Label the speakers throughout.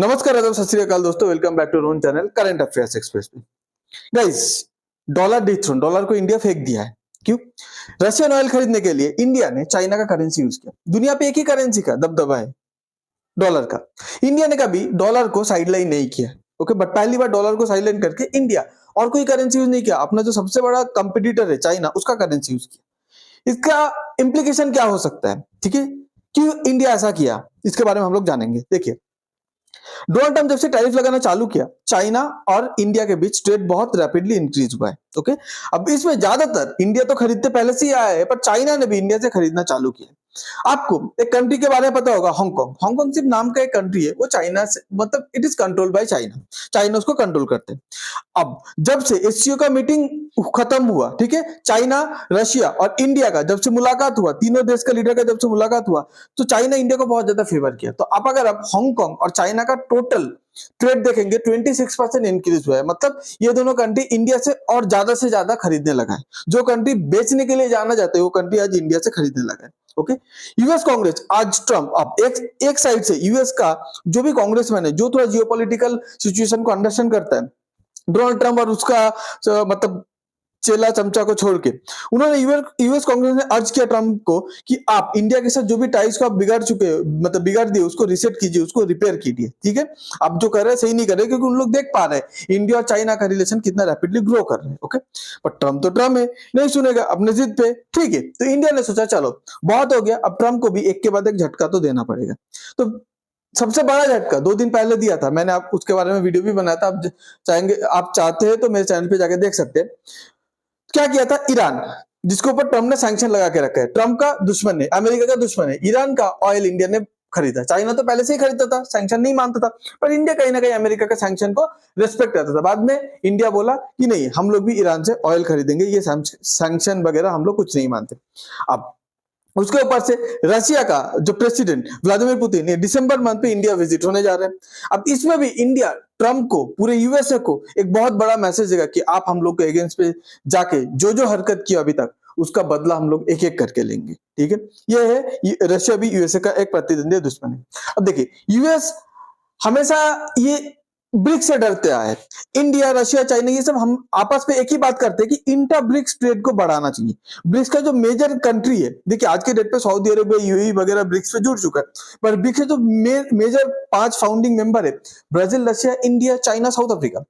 Speaker 1: नमस्कार, आदाब, सत श्री अकाल दोस्तों। Welcome back to Rohan channel current affairs express में। गाइस, डॉलर डिथ्रोन, डॉलर को इंडिया फेंक दिया है। क्यों? रशियन ऑयल खरीदने के लिए इंडिया ने चाइना का करेंसी यूज किया। दुनिया पे एक ही करेंसी का दबदबा है, डॉलर का। इंडिया ने कभी डॉलर को साइडलाइन नहीं किया। ओके, बट पहली बार डॉलर को साइडलाइन करके इंडिया और कोई करेंसी यूज नहीं किया। अपना जो सबसे बड़ा कंपटीटर है चाइना, उसका करेंसी यूज किया। इसका इंप्लीकेशन क्या हो सकता है? ठीक है, क्यों इंडिया ऐसा किया, इसके बारे में हम लोग जानेंगे। देखिए, डोनाल्ड ट्रंप जब से टैरिफ लगाना चालू किया, चाइना और इंडिया के बीच ट्रेड बहुत रैपिडली इंक्रीज हुआ है। ओके, अब इसमें ज्यादातर इंडिया तो खरीदते पहले से ही आया है, पर चाइना ने भी इंडिया से खरीदना चालू किया। आपको एक कंट्री के बारे में पता होगा, हांगकांग। हांगकांग सिर्फ नाम का एक कंट्री है, वो चाइना से, मतलब it is control by China. China उसको कंट्रोल करते हैं। अब जब से एससीओ का मीटिंग खत्म हुआ, ठीक है, चाइना, रशिया और इंडिया का जब से मुलाकात हुआ, तीनों देश का लीडर का जब से मुलाकात हुआ, तो चाइना इंडिया को बहुत ज्यादा फेवर किया। तो आप अगर हांगकांग और चाइना का टोटल ट्रेड देखेंगे, 26% इंक्रीज हुआ है। मतलब ये दोनों कंट्री इंडिया से और ज्यादा से ज्यादा खरीदने लगा है। जो कंट्री बेचने के लिए जाना जाते हैं, वो कंट्री आज इंडिया से खरीदने लगा है। ओके, यूएस कांग्रेस, आज ट्रम्प, अब एक साइड से यूएस का जो भी कांग्रेसमैन है, जो थोड़ा जियोपॉलिटिकल सिचुएशन को अंडरस्टैंड करता है, डोनाल्ड ट्रम्प और उसका मतलब चेला चमचा को छोड़ के, उन्होंने यूएस कांग्रेस ने अर्ज किया ट्रम्प को कि आप इंडिया के साथ जो भी टाइज को आप बिगाड़ चुके, मतलब बिगाड़ दिए, उसको रिसेट कीजिए, उसको रिपेयर कीजिए। ठीक है, आप जो कर रहे हैं सही नहीं कर रहे, क्योंकि उन लोग देख पा रहे हैं इंडिया और चाइना का रिलेशन कितना रैपिडली ग्रो कर रहे हैं। ओके, पर ट्रम्प तो ट्रम्प है, नहीं सुनेगा अपने जिद पे। ठीक है, तो इंडिया ने सोचा चलो बहुत हो गया, अब ट्रम्प को भी एक के बाद एक झटका तो देना पड़ेगा। तो सबसे बड़ा झटका 2 दिन पहले दिया था मैंने, आप उसके बारे में वीडियो भी बनाया था। आप चाहेंगे, आप चाहते हैं तो मेरे चैनल पे जाके देख सकते हैं। क्या किया था? ईरान, जिसके ऊपर ट्रम्प ने सैंक्शन लगा के रखा है। ट्रम्प का दुश्मन है, अमेरिका का दुश्मन है। ईरान का ऑयल इंडिया ने खरीदा। चाइना तो पहले से ही खरीदता था, सैंक्शन नहीं मानता था, पर इंडिया कहीं ना कहीं अमेरिका के सैंक्शन को रिस्पेक्ट करता था। बाद में इंडिया बोला कि नहीं, हम लोग भी ईरान से ऑयल खरीदेंगे, ये सैंक्शन वगैरह हम लोग कुछ नहीं मानते। अब उसके ऊपर से रशिया का जो प्रेसिडेंट व्लादिमीर पुतिन, ये दिसंबर मंथ पे इंडिया विजिट होने जा रहे हैं। अब इसमें भी इंडिया ट्रम्प को, पूरे यूएसए को एक बहुत बड़ा मैसेज देगा कि आप हम लोग के अगेंस्ट पे जाके जो हरकत की अभी तक, उसका बदला हम लोग एक एक करके लेंगे। ठीक है, ये है, रशिया भी यूएसए का एक प्रतिद्वंदी दुश्मन है। अब देखिए, यूएस हमेशा ये ब्रिक्स से डरते आए। इंडिया, रशिया, चाइना, ये सब हम आपस में एक ही बात करते हैं कि इंटर ब्रिक्स ट्रेड को बढ़ाना चाहिए। ब्रिक्स का जो मेजर कंट्री है, देखिए आज के डेट पे सऊदी अरेबिया, यूएई वगैरह ब्रिक्स पे जुड़ चुका है, पर ब्रिक्स के जो मेजर 5 फाउंडिंग मेंबर है, Brazil, Russia, India, China, south Africa,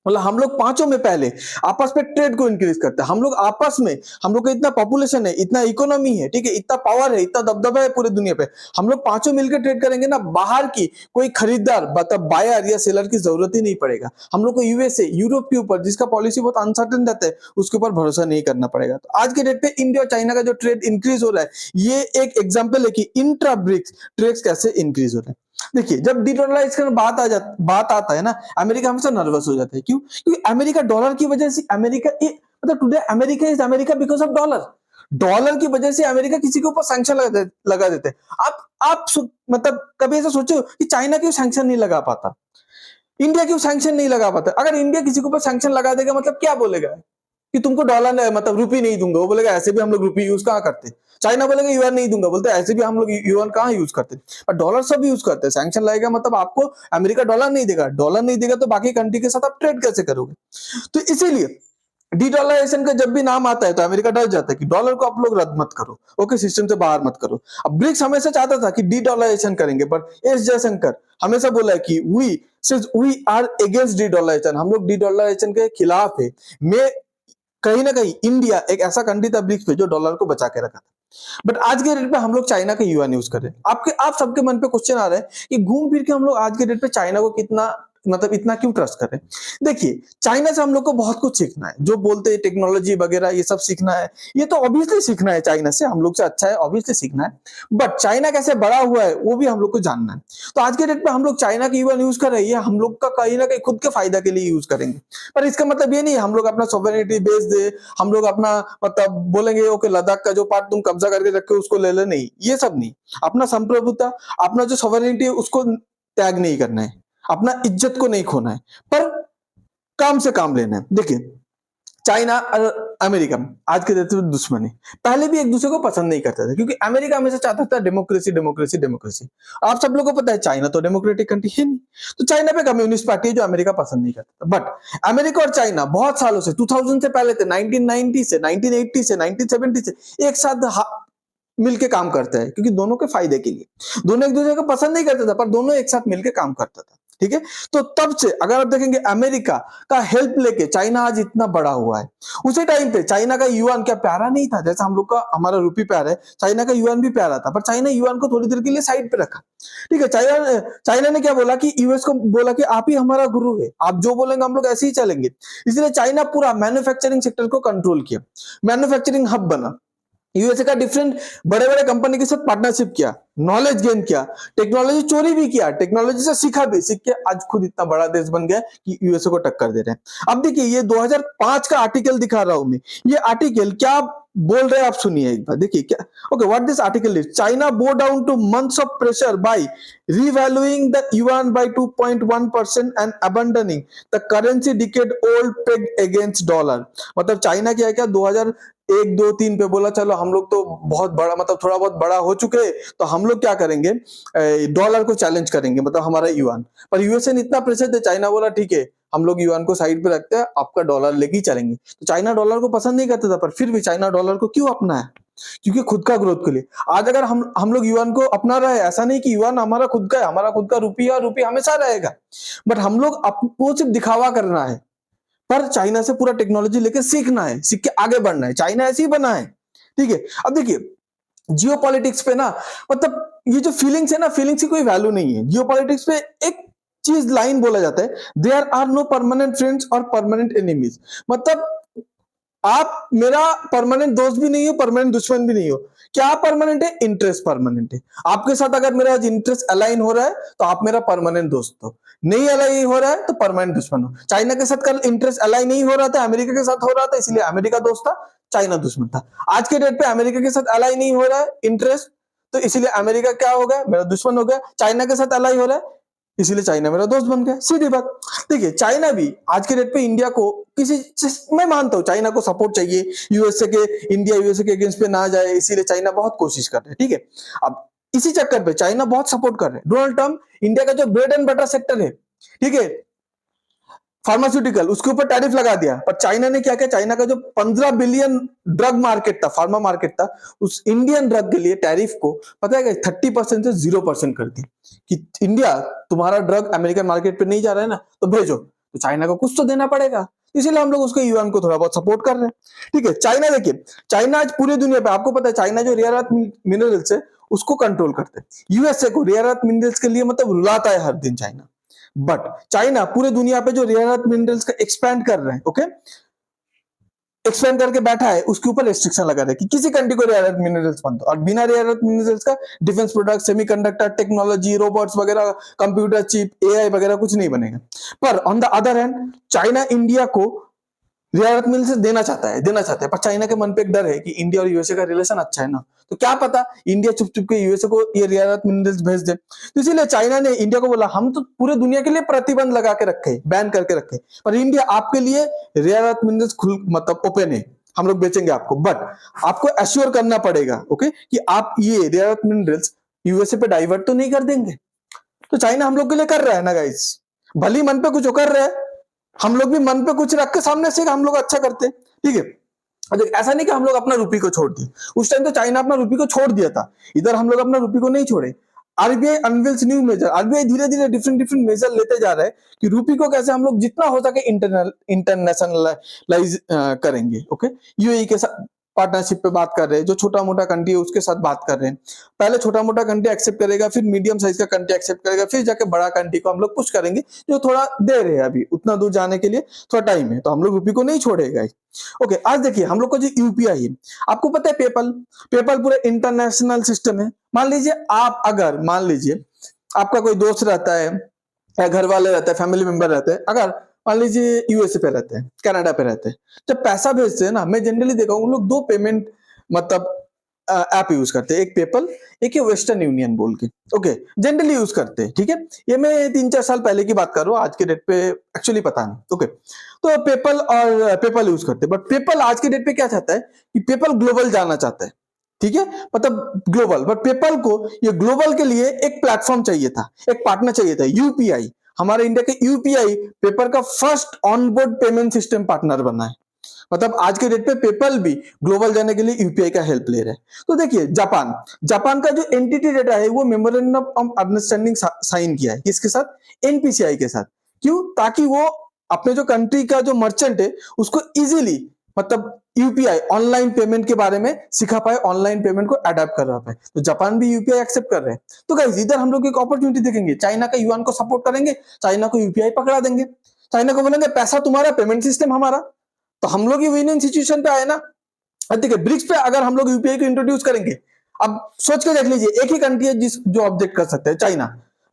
Speaker 1: मतलब हम लोग पांचों में पहले आपस में ट्रेड को इंक्रीज करते हैं। हम लोग आपस में, हम लोग का इतना पॉपुलेशन है, इतना इकोनॉमी है, ठीक है, इतना पावर है, इतना दबदबा है पूरे दुनिया पे, हम लोग पांचों मिलकर ट्रेड करेंगे ना, बाहर की कोई खरीदार, मतलब बायर या सेलर की जरूरत ही नहीं पड़ेगा। हम लोग को यूएसए, यूरोप के ऊपर, जिसका पॉलिसी बहुत अनसर्टेन रहता है, उसके ऊपर भरोसा नहीं करना पड़ेगा। तो आज के डेट पे इंडिया और चाइना का जो ट्रेड इंक्रीज हो रहा है, ये एक एग्जाम्पल है कि इंट्रा ब्रिक्स ट्रेड कैसे इंक्रीज हो रहा है। देखिए, जब डीडॉलराइज का बात आता है ना, अमेरिका हमेशा नर्वस हो जाता है। क्यों? क्योंकि अमेरिका डॉलर की वजह से, अमेरिका मतलब today America is America because of dollar. Dollar की वजह से अमेरिका किसी के ऊपर सैंक्शन लगा देते हैं। मतलब कभी ऐसा सोचो कि चाइना क्यों सैंक्शन नहीं लगा पाता, इंडिया क्यों सैंक्शन नहीं लगा पाता? अगर इंडिया किसी के ऊपर सैंक्शन लगा देगा, मतलब क्या बोलेगा कि तुमको डॉलर, मतलब रुपी नहीं दूंगा। वो बोलेगा ऐसे भी हम लोग रुपी यूज कहाँ करते। चाइना बोलेगा युआन नहीं दूंगा, बोलते ऐसे भी हम लोग युआन कहाँ यूज करते, और डॉलर सब यूज करते हैं। सैंक्शन लगेगा मतलब आपको अमेरिका डॉलर नहीं देगा, डॉलर नहीं देगा तो बाकी कंट्री के साथ आप ट्रेड कैसे करोगे? तो इसीलिए डीडॉलराइजेशन का जब भी नाम आता है तो अमेरिका डर जाता है कि डॉलर को आप लोग रद्द मत करो, ओके, सिस्टम से बाहर मत करो। अब ब्रिक्स हमेशा चाहता था कि डीडॉलराइजेशन करेंगे, पर एस जयशंकर हमेशा बोला है कि वी आर अगेंस्ट डीडॉलराइजेशन, हम लोग डीडॉलराइजेशन के खिलाफ है। मैं कहीं ना कहीं इंडिया एक ऐसा कंट्री था ब्रिक्स पे जो डॉलर को बचा के रखा था। बट आज के डेट पे हम लोग चाइना का युआन यूज कर रहे हैं। आप सबके मन पे क्वेश्चन आ रहा है कि घूम फिर के हम लोग आज के डेट पे चाइना को कितना, मतलब इतना क्यों ट्रस्ट करें? देखिए, चाइना से हम लोग को बहुत कुछ सीखना है। जो बोलते हैं टेक्नोलॉजी वगैरह ये सब सीखना है, ये तो ऑब्वियसली सीखना है। चाइना से हम लोग से अच्छा है, ऑब्वियसली सीखना है। बट चाइना कैसे बड़ा हुआ है वो भी हम लोग को जानना है। तो आज के डेट पे हम लोग चाइना की युआन यूज कर रहे हैं, हम लोग का कहीं ना कहीं खुद के फायदा के लिए यूज करेंगे। पर इसका मतलब ये नहीं हम लोग अपना सॉवरेनिटी बेच दे, हम लोग अपना मतलब बोलेंगे ओके लद्दाख का जो पार्ट तुम कब्जा करके रखे उसको ले ले, नहीं, ये सब नहीं। अपना संप्रभुता, अपना जो सॉवरेनिटी है उसको त्याग नहीं करना है, अपना इज्जत को नहीं खोना है, पर काम से काम लेना है। देखिए, चाइना अमेरिका आज के डेट में दुश्मनी। पहले भी एक दूसरे को पसंद नहीं करते थे क्योंकि अमेरिका हमेशा चाहता था डेमोक्रेसी डेमोक्रेसी डेमोक्रेसी। आप सब लोगों को पता है चाइना तो डेमोक्रेटिक कंट्री है नहीं, तो चाइना पे कम्युनिस्ट पार्टी है जो अमेरिका पसंद नहीं करता। बट अमेरिका और चाइना बहुत सालों से 2000 से पहले थे, 1990 से 1980 से 1970 से एक साथ मिलके काम करते हैं क्योंकि दोनों के फायदे के लिए। दोनों एक दूसरे को पसंद नहीं करता था पर दोनों एक साथ मिलके काम करता था, ठीक है। तो तब से अगर आप देखेंगे अमेरिका का हेल्प लेके चाइना आज इतना बड़ा हुआ है। उसी टाइम पे चाइना का युआन क्या प्यारा नहीं था, जैसा हम लोग का हमारा रुपी प्यारा है, चाइना का युआन भी प्यारा था, पर चाइना युआन को थोड़ी देर के लिए साइड पे रखा, ठीक है। चाइना ने क्या बोला कि यूएस को बोला कि आप ही हमारा गुरु है, आप जो बोलेंगे हम लोग ऐसे ही चलेंगे। इसलिए चाइना पूरा मैन्युफैक्चरिंग सेक्टर को कंट्रोल किया, मैन्युफैक्चरिंग हब बना। यूएसए का डिफरेंट बड़े बड़े कंपनी के साथ पार्टनरशिप किया, नॉलेज गेन किया, टेक्नोलॉजी चोरी भी किया, टेक्नोलॉजी से सीखा भी, सीख के आज खुद इतना बड़ा देश बन गया कि यूएसए को टक्कर दे रहे हैं। अब देखिए ये 2005 का आर्टिकल दिखा रहा हूं मैं, ये आर्टिकल क्या बोल रहे हैं आप सुनिए एक बार, देखिए क्या। Okay, what this article is, China बो down two months of pressure by revaluing the yuan by 2.1% and abandoning the currency decade old peg against dollar। मतलब चाइना क्या है, क्या 2001 2 3 पे बोला चलो हम लोग तो बहुत बड़ा, मतलब थोड़ा बहुत बड़ा हो चुके, तो हम लोग क्या करेंगे, डॉलर को चैलेंज करेंगे, मतलब हमारा युआन। पर यूएसए ने इतना प्रेशर दिया, चाइना बोला ठीक है हम लोग युआन को साइड पे रखते हैं, आपका डॉलर लेके ही चलेंगे। तो चाइना डॉलर को पसंद नहीं करता था, पर फिर भी चाइना डॉलर को क्यों अपना है, क्योंकि खुद का ग्रोथ के लिए। आज अगर हम लोग युआन को अपना रहे, ऐसा नहीं कि युआन हमारा खुद का है, हमारा खुद का रुपया रुपया हमेशा रहेगा, बट हम लोग आपको सिर्फ दिखावा करना है, पर चाइना से पूरा टेक्नोलॉजी लेके सीखना है, सीख के आगे बढ़ना है। चाइना ऐसे ही बना है, ठीक है। अब देखिए जियो पॉलिटिक्स पे ना, मतलब ये जो फीलिंग्स है ना, फीलिंग्स की कोई वैल्यू नहीं है। जियो पॉलिटिक्स पे एक चीज लाइन बोला जाता है, there are no permanent friends और परमानेंट एनिमीज। मतलब आप मेरा परमानेंट दोस्त भी नहीं हो, परमानेंट दुश्मन भी नहीं हो। क्या परमानेंट है, इंटरेस्ट परमानेंट है। आपके साथ अगर मेरा आज इंटरेस्ट अलाइन हो रहा है तो आप मेरा परमानेंट दोस्त हो, नहीं अलाइन हो रहा है तो परमानेंट दुश्मन हो। चाइना के साथ कल इंटरेस्ट अलाइन नहीं हो रहा था, अमेरिका के साथ हो रहा था, इसलिए अमेरिका दोस्त था, चाइना दुश्मन था। आज के डेट पे अमेरिका के साथ अलाइन नहीं हो रहा है इंटरेस्ट, तो इसलिए अमेरिका क्या हो गया, मेरा दुश्मन हो गया। चाइना के साथ अलाइन हो रहा है, इसीलिए चाइना मेरा दोस्त बन गया, सीधी बात। देखिए चाइना भी आज के डेट पे इंडिया को किसी, मैं मानता हूं चाइना को सपोर्ट चाहिए, यूएसए के, इंडिया यूएसए के अगेंस्ट पे ना जाए, इसीलिए चाइना बहुत कोशिश कर रहे हैं, ठीक है। अब इसी चक्कर पे चाइना बहुत सपोर्ट कर रहे हैं डोनाल्ड ट्रम्प, इंडिया का जो ब्रेड एंड बटर सेक्टर है, ठीक है, फार्मास्यूटिकल, उसके ऊपर टैरिफ लगा दिया। पर चाइना ने क्या किया, चाइना का जो 15 बिलियन ड्रग मार्केट था, फार्मा मार्केट था, उस इंडियन ड्रग के लिए टैरिफ को पता है 30% से 0% कर दी कि इंडिया तुम्हारा ड्रग अमेरिकन मार्केट पे नहीं जा रहा है ना, तो भेजो, तो चाइना को कुछ तो देना पड़ेगा, इसीलिए हम लोग उसके युआन को थोड़ा बहुत सपोर्ट कर रहे हैं, ठीक है। चाइना देखिए, चाइना आज पूरी दुनिया पे, आपको पता है चाइना जो रेयर अर्थ मिनरल्स है उसको कंट्रोल करते हैं। यूएसए को रेयर अर्थ मिनरल्स के लिए मतलब रुलाता है हर दिन चाइना, बट चाइना पूरे दुनिया पे जो रेयर अर्थ मिनरल्स का एक्सपैंड कर रहे हैं, ओके, एक्सपैंड करके बैठा है, उसके ऊपर रेस्ट्रिक्शन लगा रहा है कि किसी कंट्री को रेयर अर्थ मिनरल्स मत दो, और बिना रेयर अर्थ मिनरल्स का defence product, semiconductor technology, robots वगैरह, कंप्यूटर चिप, एआई वगैरह कुछ नहीं बनेगा। पर on the other hand China India को रेयर अर्थ मिनरल्स देना चाहता है, पर चाइना के मन पे एक डर है कि इंडिया और यूएसए का रिलेशन अच्छा है ना, तो क्या पता इंडिया चुप चुप के यूएसए को ये रेयर अर्थ मिनरल्स भेज दे। तो इसीलिए चाइना ने इंडिया को बोला हम तो पूरे दुनिया के लिए प्रतिबंध लगा के रखे, बैन करके रखे, पर इंडिया आपके लिए रेयर अर्थ मिनरल्स खुल, मतलब ओपन है, हम लोग बेचेंगे आपको, बट आपको एश्योर करना पड़ेगा, ओके, कि आप ये रेयर अर्थ मिनरल्स यूएसए पे डाइवर्ट तो नहीं कर देंगे। तो चाइना हम लोग के लिए कर रहा है ना गाइस, भली मन पे कुछ कर रहा है, हम लोग भी मन पे कुछ रख के सामने से हम लोग अच्छा करते हैं, ठीक है। ऐसा नहीं कि हम लोग अपना रुपी को छोड़ दिए, उस टाइम तो चाइना अपना रुपी को छोड़ दिया था, इधर हम लोग अपना रुपी को नहीं छोड़े। RBI unveils new measure, RBI धीरे धीरे डिफरेंट मेजर लेते जा रहे हैं कि रुपी को कैसे हम लोग जितना हो सके इंटरनेशनलाइज करेंगे, ओके। यूएई के साथ पार्टनरशिप पे बात कर रहे हैं, जो छोटा मोटा कंट्री है उसके साथ बात कर रहे हैं। पहले छोटा मोटा कंट्री एक्सेप्ट करेगा, फिर मीडियम साइज का कंट्री एक्सेप्ट करेगा, फिर जाके बड़ा कंट्री को हम लोग पुश करेंगे, जो थोड़ा देर है, अभी उतना दूर जाने के लिए थोड़ा टाइम है, तो हम लोग रुपी को नहीं छोड़ेगा। ओके, आज देखिए हम लोग को जो यूपीआई है, आपको पता है पेपल पूरे इंटरनेशनल सिस्टम है। मान लीजिए आप, अगर मान लीजिए आपका कोई दोस्त रहता है या घर वाले रहते हैं, फैमिली मेंबर रहते हैं, अगर मान लीजिए यूएसए पे रहते हैं, कनाडा पे रहते हैं, जब पैसा भेजते हैं ना, मैं जनरली देखा हूं लोग दो पेमेंट मतलब ऐप यूज करते हैं, एक पेपल, एक वेस्टर्न यूनियन बोल के, ओके, जनरली यूज करते हैं, ठीक है। ये मैं 3-4 साल पहले की बात कर रहा हूँ, आज के डेट पे एक्चुअली पता नहीं, ओके। तो पेपल और पेपल यूज करते हैं, बट पेपल आज के डेट पे क्या चाहता है कि पेपल ग्लोबल जाना चाहता है, ठीक है, मतलब ग्लोबल। बट पेपल को ये ग्लोबल के लिए एक प्लेटफॉर्म चाहिए था, एक पार्टनर चाहिए था, यूपीआई। हमारे इंडिया के यूपीआई पेपल का first onboard payment system partner बना है। मतलब आज के डेट पे पेपल भी ग्लोबल जाने के लिए यूपीआई का हेल्प ले रहा है। तो देखिए जापान, जापान का जो एंटिटी डेटा है वो मेमोरेंडम ऑफ अंडरस्टैंडिंग साइन किया है, किसके साथ, एनपीसीआई के साथ। क्यों, ताकि वो अपने जो कंट्री का जो मर्चेंट है उसको इजीली, मतलब यूपीआई ऑनलाइन पेमेंट के बारे में सिखा पाए, ऑनलाइन पेमेंट को अडेप्ट कर पाए। तो जापान भी यूपीआई एक्सेप्ट कर रहे हैं। तो गाइस इधर हम लोग एक अपॉर्चुनिटी देखेंगे, चाइना का युआन को सपोर्ट करेंगे, चाइना को यूपीआई पकड़ा देंगे, चाइना को बोलेंगे पैसा तुम्हारा, पेमेंट सिस्टम हमारा, तो हम लोग ये विनिंग सिचुएशन पे आए ना। अब देखिए ब्रिक्स पे अगर हम लोग यूपीआई को इंट्रोड्यूस करेंगे, अब सोच के देख लीजिए, एक ही कंट्री है जो ऑब्जेक्ट कर सकते हैं, चाइना।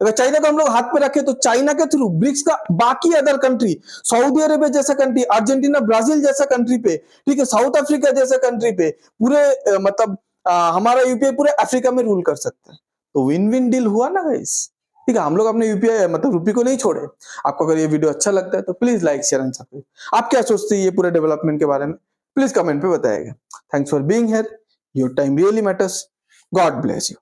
Speaker 1: अगर चाइना को हम लोग हाथ पे रखे तो चाइना के थ्रू ब्रिक्स का बाकी अदर कंट्री, सऊदी अरेबिया जैसा कंट्री, अर्जेंटीना, ब्राजील जैसा कंट्री पे, ठीक है, साउथ अफ्रीका जैसा कंट्री पे, पूरे मतलब हमारा यूपीआई पूरे अफ्रीका में रूल कर सकता है। तो विन विन डील हुआ ना गाइस, ठीक है। हम लोग अपने यूपीआई मतलब रुपी को नहीं छोड़े। आपको अगर ये वीडियो अच्छा लगता है तो please like, share and subscribe. आप क्या सोचते हैं ये पूरे डेवलपमेंट के बारे में, प्लीज कमेंट पे बताइएगा। Thanks for being here, your time really matters. God bless you.